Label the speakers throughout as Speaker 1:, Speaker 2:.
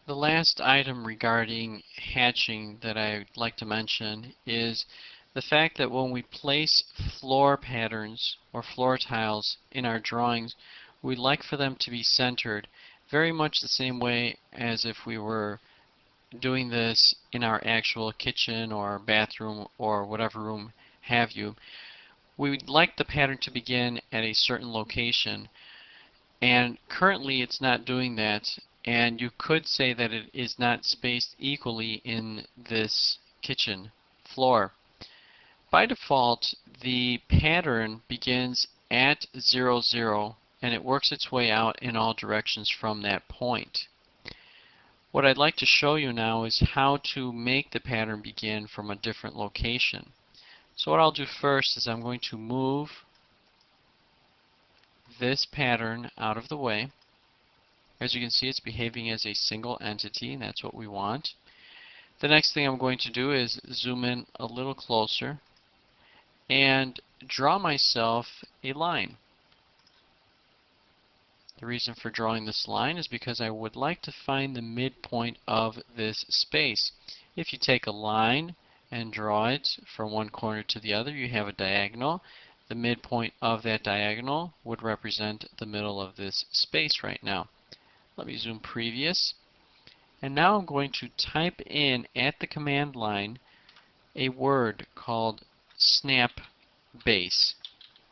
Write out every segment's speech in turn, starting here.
Speaker 1: The last item regarding hatching that I'd like to mention is the fact that when we place floor patterns or floor tiles in our drawings, we like for them to be centered very much the same way as if we were doing this in our actual kitchen or bathroom or whatever room have you. We would like the pattern to begin at a certain location, and currently it's not doing that, and you could say that it is not spaced equally in this kitchen floor. By default, the pattern begins at 0, 0, and it works its way out in all directions from that point. What I'd like to show you now is how to make the pattern begin from a different location. So what I'll do first is I'm going to move this pattern out of the way. As you can see, it's behaving as a single entity, and that's what we want. The next thing I'm going to do is zoom in a little closer and draw myself a line. The reason for drawing this line is because I would like to find the midpoint of this space. If you take a line and draw it from one corner to the other, you have a diagonal. The midpoint of that diagonal would represent the middle of this space right now. Let me zoom previous. And now I'm going to type in at the command line a word called snap base.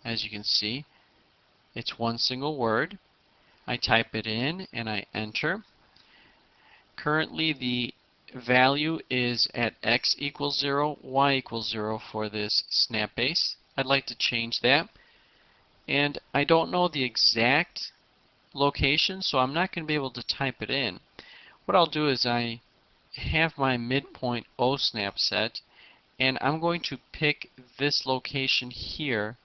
Speaker 1: As you can see, it's one single word. I type it in and I enter. Currently the value is at x equals 0, y equals 0 for this snap base. I'd like to change that. And I don't know the exact location, so I'm not going to be able to type it in. What I'll do is I have my midpoint O snap set, and I'm going to pick this location here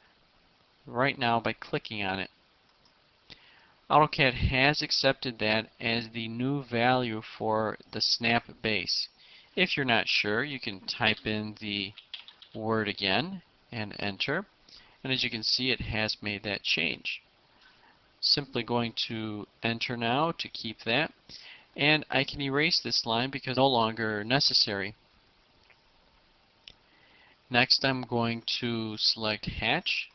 Speaker 1: right now by clicking on it. Autocad has accepted that as the new value for the snap base. If you're not sure, you can type in the word again and enter. And as you can see, it has made that change. Simply going to enter now to keep that. And I can erase this line because it's no longer necessary. Next, I'm going to select Hatch.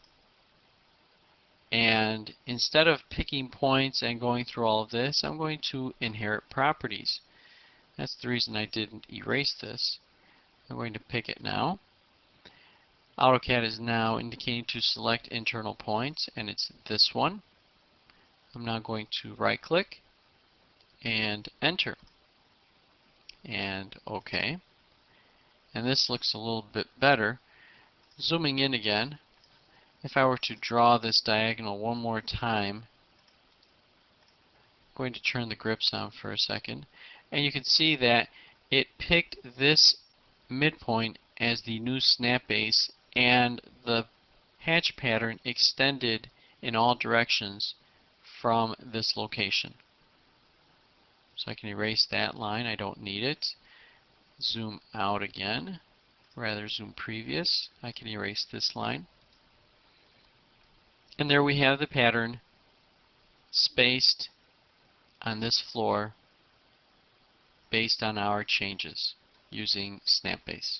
Speaker 1: And instead of picking points and going through all of this, I'm going to inherit properties. That's the reason I didn't erase this. I'm going to pick it now. AutoCAD is now indicating to select internal points, and it's this one. I'm now going to right click and enter. And OK. And this looks a little bit better. Zooming in again, if I were to draw this diagonal one more time, I'm going to turn the grips on for a second, and you can see that it picked this midpoint as the new snap base, and the hatch pattern extended in all directions from this location. So I can erase that line, I don't need it. Zoom out again, rather zoom previous. I can erase this line. And there we have the pattern spaced on this floor based on our changes using SnapBase.